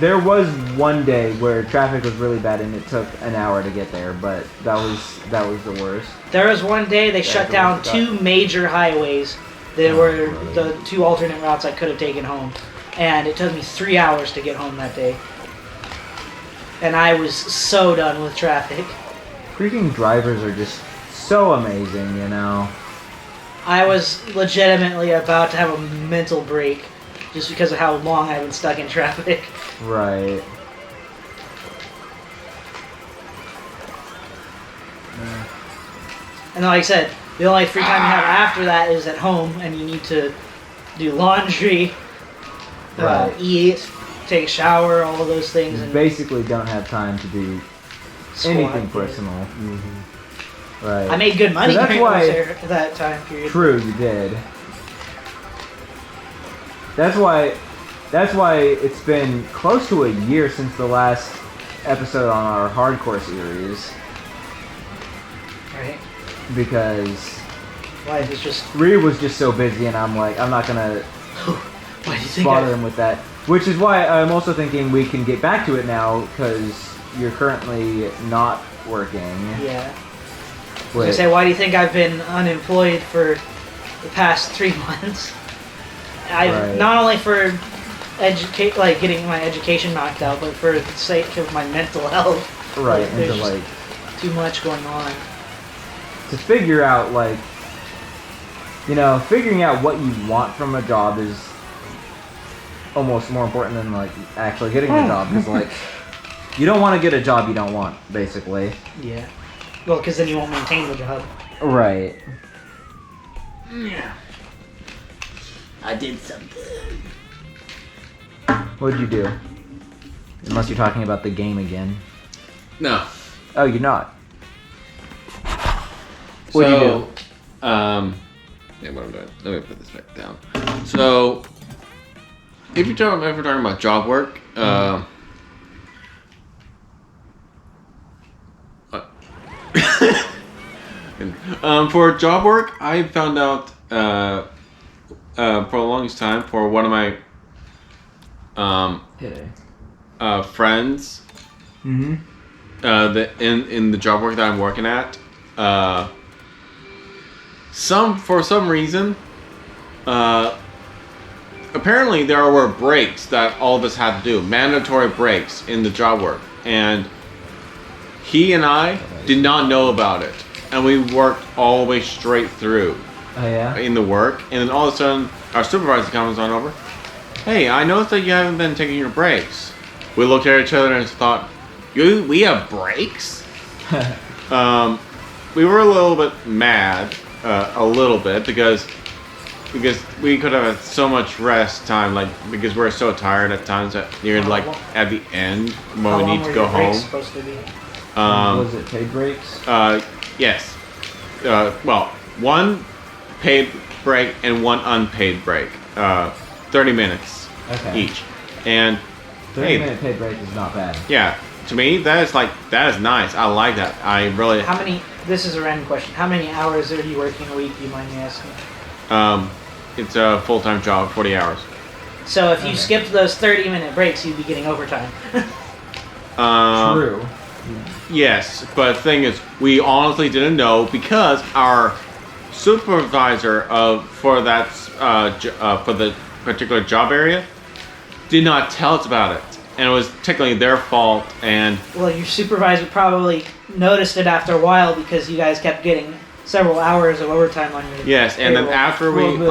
there was one day where traffic was really bad and it took an hour to get there, but that was the worst.
there was one day they shut down
forgot.
2 major highways that were the 2 alternate routes I could have taken home. And it took me 3 hours to get home that day. And I was so done with traffic.
Freaking drivers are just so amazing, you know.
I was legitimately about to have a mental break just because of how long I've been stuck in traffic.
Right.
And like I said, the only free time you have after that is at home, and you need to do laundry,
Right.
eat, take a shower, all of those things,
You
and
basically don't have time to do
squat.
anything personal. Right.
I made good money
So that's
during
why-
that time period.
True, you did. That's why it's been close to a year since the last episode on our hardcore series,
Right?
because
Life is just.
Reed was just so busy, and I'm like, I'm not gonna
Why do you think
bother him with that. Which is why I'm also thinking we can get back to it now, because you're currently not working.
Yeah. I was
Wait,
gonna say, why do you think I've been unemployed for the past 3 months?
Right.
Not only for getting my education knocked out, but for the sake of my mental health.
right,
Like,
into
there's just
like
too much going on.
to figure out, like, you know, figuring out what you want from a job is almost more important than like actually getting the job, because like you don't want to get a job you don't want, basically.
Yeah. Well, because then you won't maintain the job.
Right.
Yeah. I did something.
What'd you do? Unless you're talking about the game again.
No.
Oh, you're not. What'd you do?
Yeah, what I'm doing. Let me put this back down. So, if we're talking about job work, for job work, I found out for the longest time for one of my friends
Mm-hmm.
in the job work that I'm working at. For some reason, apparently there were breaks that all of us had to do, mandatory breaks in the job work, and he and I did not know about it, and we worked all the way straight through
Oh yeah.
in the work, and then all of a sudden our supervisor comes on over. Hey, I noticed that you haven't been taking your breaks. We looked at each other and thought, we have breaks? We were a little bit mad, because we could have had so much rest time, like, because we're so tired at times that near like at the end when
How
we
long
need to
were
go
your breaks
home.
supposed to be?
Was it paid breaks?
Yes. Well, one paid break and one unpaid break. 30 minutes
Okay.
each. And
30-minute paid break is not bad.
yeah, to me that is nice. I like that. I really
How many? This is a random question. How many hours are you working a week? Do you mind me asking?
it's a full-time job, 40 hours.
So if you skipped those 30-minute breaks, you'd be getting overtime.
True.
Yes, but the thing is, we honestly didn't know because our supervisor for the particular job area did not tell us about it. And it was technically their fault. And
Well, your supervisor probably noticed it after a while because you guys kept getting several hours of overtime on your
yes, and then
payroll.
after we
Well, the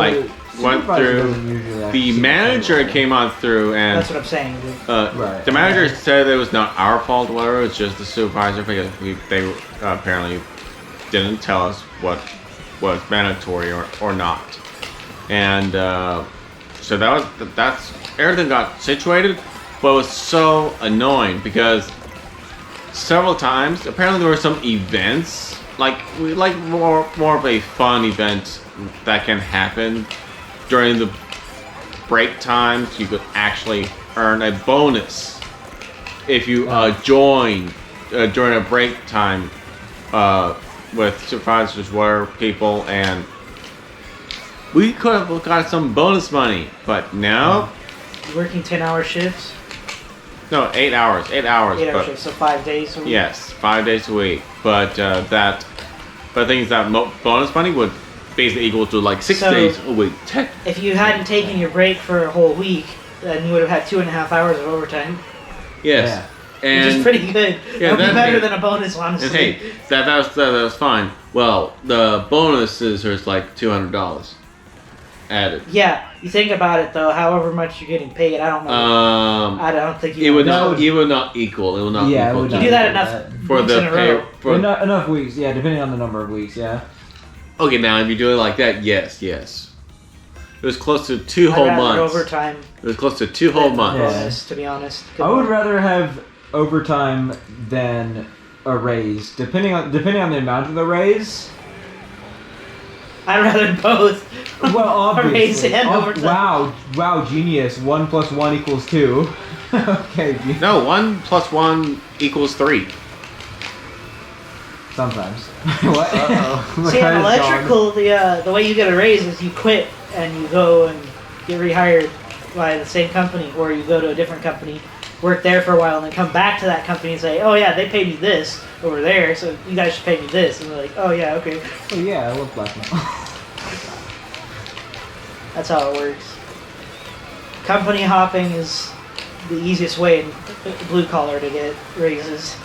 went
supervisor
through,
doesn't usually have
the
to see
manager
payroll.
came on through and
That's what I'm saying. Dude.
Right.
the manager said it was not our fault or whatever, it's just the supervisor because they apparently didn't tell us what was mandatory or not. And so that's everything got situated, but it was so annoying because several times apparently there were some events we like more of a fun event that can happen during the break times. You could actually earn a bonus if you join during a break time with supervisors, were people, and we could have got some bonus money, but no.
You working 10-hour shifts?
No, 8 hours. 8 hours.
8-hour
but
shifts, so 5 days a week?
yes, 5 days a week. But the thing is that bonus money would basically equal to like 6
So,
days a week.
If you hadn't taken your break for a whole week, then you would have had 2.5 hours of overtime.
Yes.
Which is
And
pretty good.
Yeah,
That would be
that'd
better
be-
than a bonus, honestly.
and hey, that was fine. Well, the bonuses are like $200 added.
Yeah, you think about it though, however much you're getting paid, I don't know. I don't think you
It would
know.
not. It would not equal. It would not
Yeah, it
equal.
would
to-
You do that
not
enough
do
for
weeks
the
in a
pay.
row.
For,
Enough weeks, yeah, depending on the number of weeks, yeah.
okay, now if you do it like that, yes. It was close to 2
I'd
whole
rather
months.
overtime
It was close to 2 whole
than
months.
Yeah.
bonus, to be honest.
I would rather have overtime than a raise, depending on the amount of the raise.
I'd rather both.
Well,
A raise
obviously.
and
Oh,
overtime.
wow, genius. 1 + 1 = 2. Okay,
No, 1 + 1 = 3.
sometimes. What?
See, in electrical, the way you get a raise is you quit and you go and get rehired by the same company, or you go to a different company, work there for a while, and then come back to that company and say, oh yeah, they paid me this over there, so you guys should pay me this. And they're like, oh yeah, okay.
Oh, yeah, I love black metal.
That's how it works. Company hopping is the easiest way in blue collar to get raises.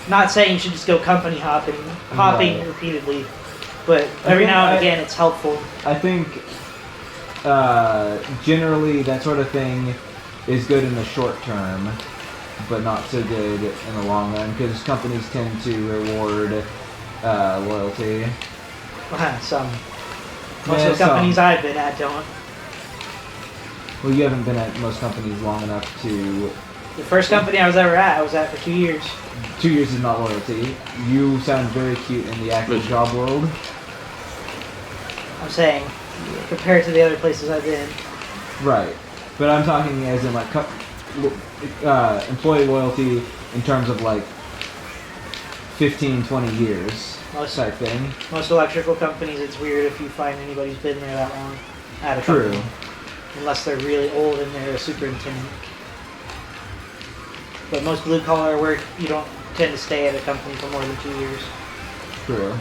Not saying you should just go company hopping
Right.
repeatedly, but every now and again it's helpful.
I think generally that sort of thing is good in the short term, but not so good in the long run because companies tend to reward loyalty.
Most
Yeah,
of the companies I've been at don't.
Well, you haven't been at most companies long enough to.
The first company I was ever at, I was at for 2 years.
2 years is not loyalty. You sound very cute in the actual job world.
I'm saying, compared to the other places I've been.
Right. But I'm talking as in like employee loyalty in terms of like 15, 20 years type thing.
Most electrical companies, it's weird if you find anybody's been there that long at a
True.
company. Unless they're really old and they're a superintendent. But most blue collar work, you don't tend to stay at a company for more than 2 years.
True.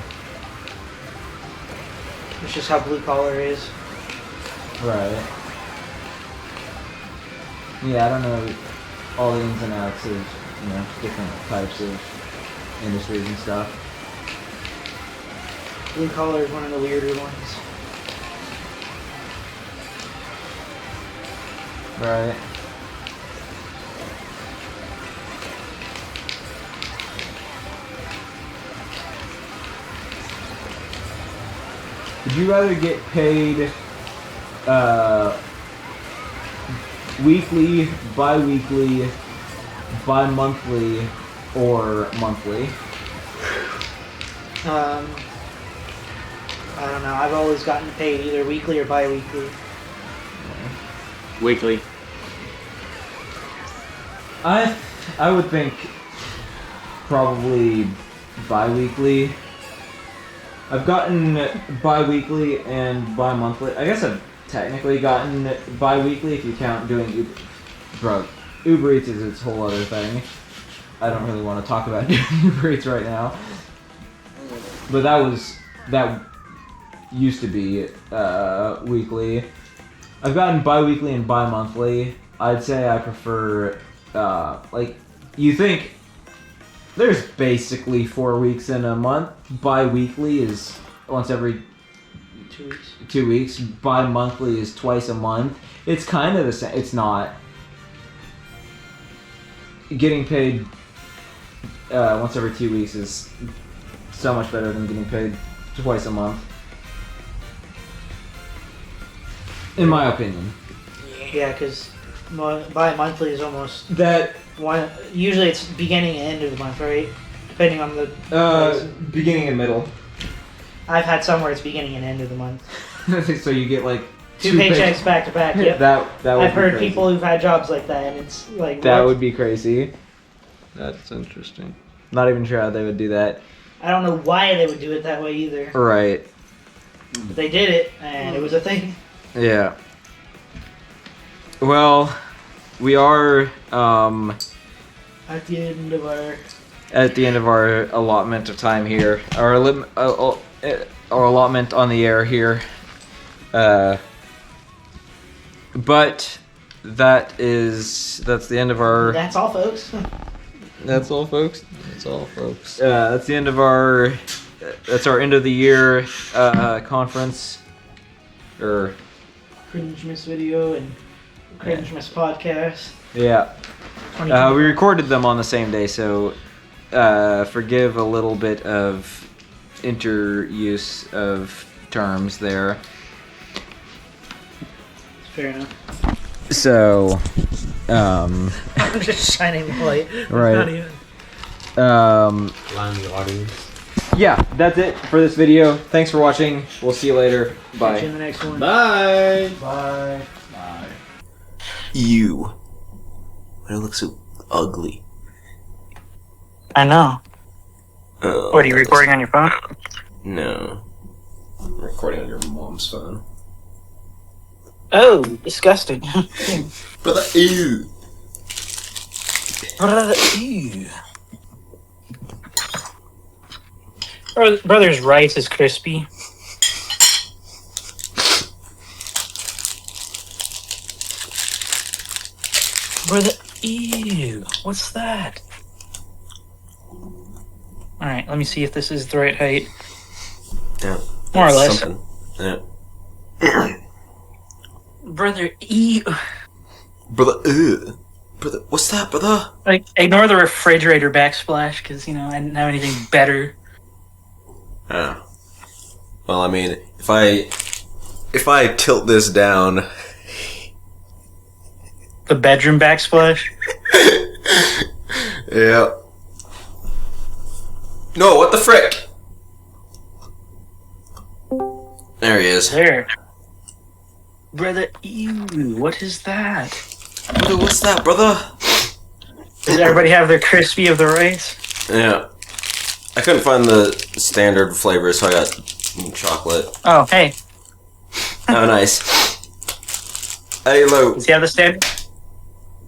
It's just how blue collar is.
Right. Yeah, I don't know all the ins and outs of, different types of industries and stuff.
Blue collar is one of the weirder ones.
Right. Would you rather get paid weekly, bi-weekly, bi-monthly, or monthly?
I don't know. I've always gotten paid either weekly or bi-weekly.
Weekly.
I would think probably bi-weekly. I've gotten bi-weekly and bi-monthly. I guess I've technically gotten bi-weekly if you count doing Uber. Bro, Uber Eats is its whole other thing. I don't really want to talk about doing Uber Eats right now. But that used to be weekly. I've gotten bi-weekly and bi-monthly. I'd say I prefer, like, you think there's basically 4 weeks in a month. Bi-weekly is once every
2 weeks.
2 weeks. Bi-monthly is twice a month. It's kind of the same. It's not. Getting paid once every 2 weeks is so much better than getting paid twice a month. In my opinion.
Yeah, because bi-monthly is almost
That
one. Usually it's beginning and end of the month, right? Depending on the.
beginning and middle.
I've had some where it's beginning and end of the month.
So you get like
Two paychecks back to back. Yep.
That would
I've
be
heard
crazy.
people who've had jobs like that, and it's like
That
what?
would be crazy.
That's interesting.
Not even sure how they would do that.
I don't know why they would do it that way either.
Right.
But they did it, and it was a thing.
Yeah. Well, we are
At the end of our.
at the end of our allotment of time here. Our allotment on the air here. But that's the end of our.
That's all, folks.
That's all, folks. That's all, folks.
That's the end of our. That's our end of the year conference. Or
Cringe Miss video and Cringe Miss podcast.
yeah.
2020.
We recorded them on the same day, so forgive a little bit of interuse of terms there.
Fair enough.
So,
I'm just shining the light. It's
Right.
Not even.
Line the audience.
yeah, that's it for this video. Thanks for watching. We'll see you later.
See you
Bye.
in the next one.
Bye.
Bye.
You. Why do you look so ugly?
I know.
Oh,
What, are you recording on your phone?
No. I'm recording on your mom's phone.
Oh, disgusting.
Brother, ew.
Ew. Brother's rice is crispy. Brother, ew. What's that? Alright, let me see if this is the right height.
Yeah.
More or
that's
less.
something. Yeah.
Brother, ew.
Brother, ew. Brother, what's that, brother?
Like, ignore the refrigerator backsplash, because, you know, I didn't have anything better.
Oh. Well, I mean, if I tilt this down.
The bedroom backsplash?
Yeah. No, what the frick? There he is.
There. Brother, ew. What is that?
Brother, what's that, brother?
Does everybody have their crispy of the rice?
Yeah. I couldn't find the standard flavor, so I got chocolate.
Oh, hey.
Oh, nice. Hey, Lo.
Does he have the standard?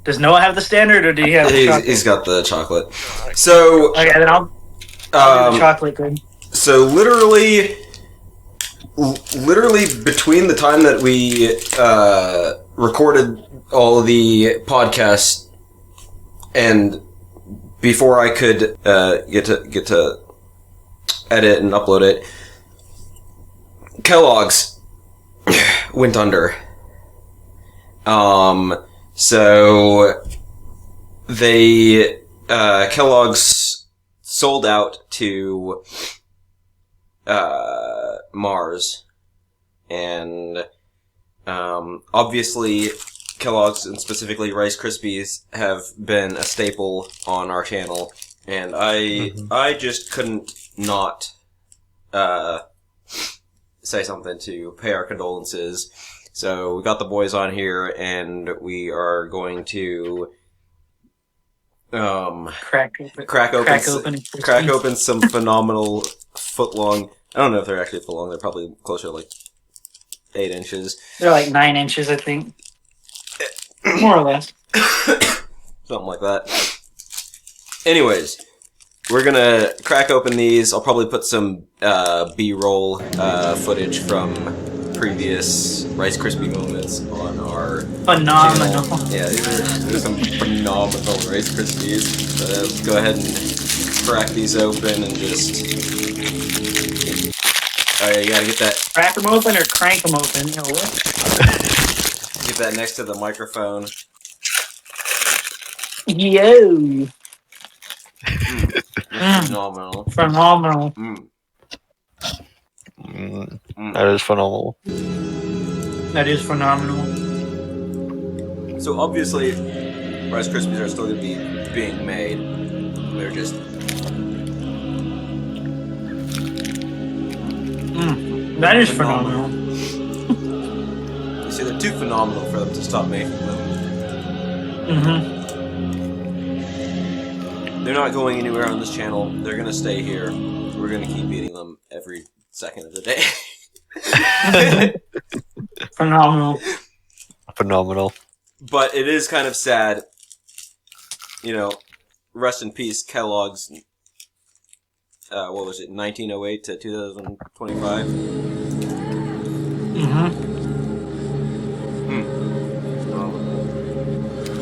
Does Noah have the standard, or do you have the chocolate?
He's got the chocolate. So,
Okay, then I'll do the chocolate then.
so literally between the time that we recorded all of the podcasts and before I could get to edit and upload it, Kellogg's went under. So they Kellogg's sold out to Mars, and obviously Kellogg's and specifically Rice Krispies have been a staple on our channel, and I just couldn't not say something to pay our condolences. So we got the boys on here, and we are going to
Crack
open some phenomenal foot-long. I don't know if they're actually foot-long. They're probably closer to like 8 inches.
They're like 9 inches, I think. More or less.
Something like that. Anyways, we're gonna crack open these. I'll probably put some B-roll footage from previous Rice Krispie moments on our
Phenomenal.
channel. Yeah, these are some phenomenal Rice Krispies. Let's go ahead and crack these open and just. Oh yeah, you gotta get that.
Crack them open or crank them open? You know what?
Get that next to the microphone.
Yo.
Phenomenal.
Phenomenal.
That is phenomenal.
That is phenomenal.
So obviously, Rice Krispies are still going to be being made. They're just.
That is phenomenal.
You see, they're too phenomenal for them to stop making them. They're not going anywhere on this channel. They're going to stay here. We're going to keep eating them every second of the day.
Phenomenal.
Phenomenal.
But it is kind of sad. You know, rest in peace, Kellogg's. What was it, 1908 to 2025?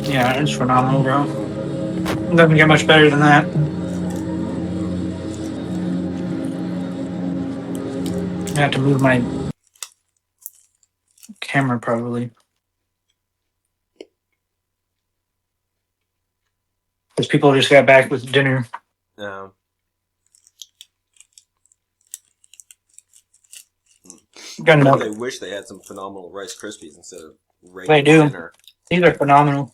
Yeah, it's phenomenal, bro. It doesn't get much better than that. I have to move my camera, probably. Because people just got back with dinner. Got enough.
They wish they had some phenomenal Rice Krispies instead of regular
They do.
dinner.
These are phenomenal.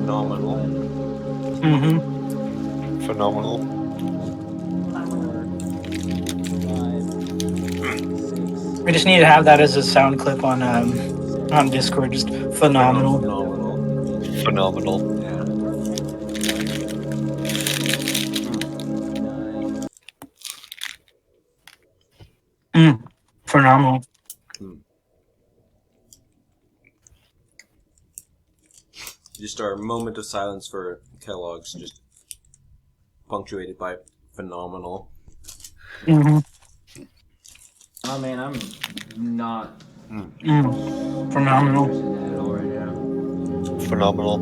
Phenomenal.
Phenomenal.
We just need to have that as a sound clip on Discord. Just phenomenal.
Phenomenal.
Yeah.
Phenomenal.
Just our moment of silence for Kellogg's, just punctuated by phenomenal.
Oh man, I'm not
Phenomenal.
at all right now.
Phenomenal.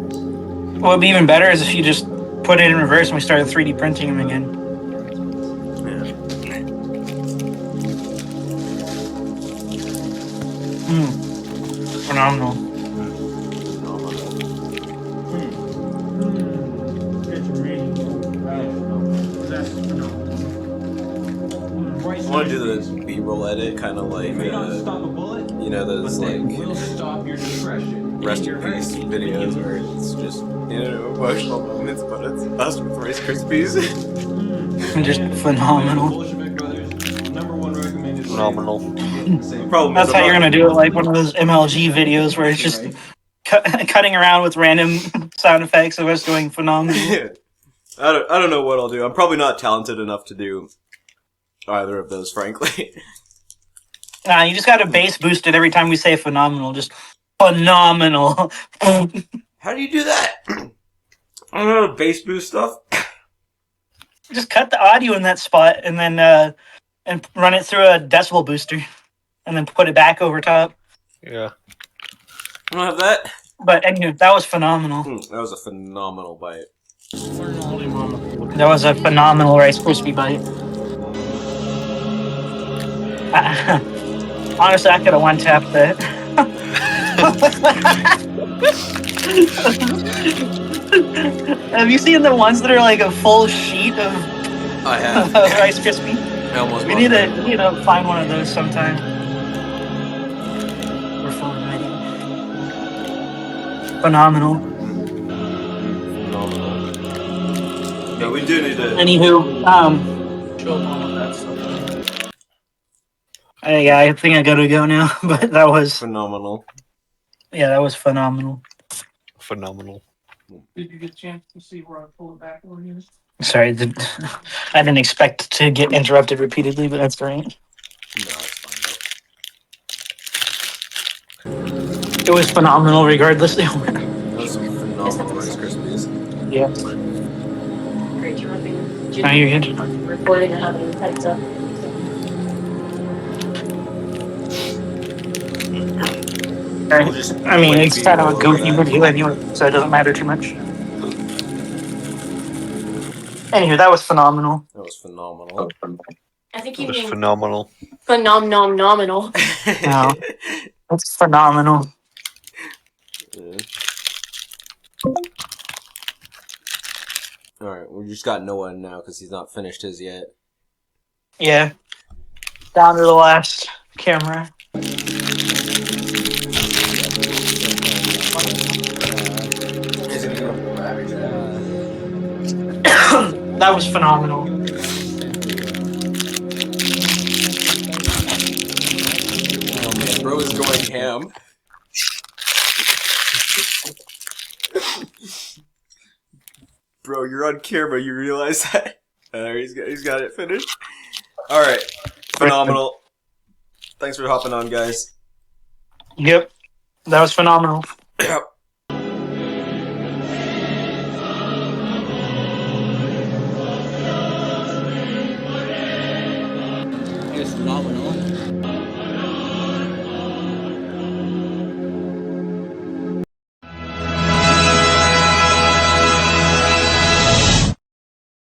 What would be even better is if you just put it in reverse and we started 3D printing them again. Phenomenal.
I want to do the B-roll edit, kind of like, you know, those like rest in peace videos where it's just, you know, emotional moments, but it's us with Rice Krispies.
Just phenomenal.
Phenomenal.
That's how you're gonna do it, like one of those MLG videos where it's just cutting around with random sound effects of us doing phenomenal.
I don't know what I'll do. I'm probably not talented enough to do either of those, frankly.
Nah, you just gotta bass boost it every time we say phenomenal. Just phenomenal.
How do you do that? I don't know, bass boost stuff.
Just cut the audio in that spot and then and run it through a decibel booster, and then put it back over top.
Yeah.
I don't have that.
But anyway, that was phenomenal.
That was a phenomenal bite.
That was a phenomenal Rice Krispie bite. Honestly, I could have one-tapped that. Have you seen the ones that are like a full sheet of
I have.
Rice Krispie?
I almost
We need to find one of those sometime. We're full of money. Phenomenal.
Yeah, we do need to.
Anywho, yeah, I think I gotta go now. But that was
phenomenal.
Yeah, that was phenomenal.
Phenomenal.
Did you get a chance to see where I pull it back over here? Sorry, I didn't expect to get interrupted repeatedly, but that's all right.
No, it's fine.
It was phenomenal, regardless. They were.
Those are some phenomenal Rice Krispies.
Yeah. Now you're good.
Recording and having heads up.
I mean, it's kind of a goofy video anyway, so it doesn't matter too much. Anywho, that was phenomenal.
That was phenomenal.
I think
It
you
was
mean
phenomenal.
nominal.
No, it's phenomenal.
Yeah. All right, we just got Noah now because he's not finished his yet.
Yeah. Down to the last camera. That was phenomenal.
Oh man, bro is going ham. Bro, you're on camera. You realize that? He's got it finished. All right, phenomenal. Thanks for hopping on, guys.
Yep. That was phenomenal.
Yep.
It was phenomenal.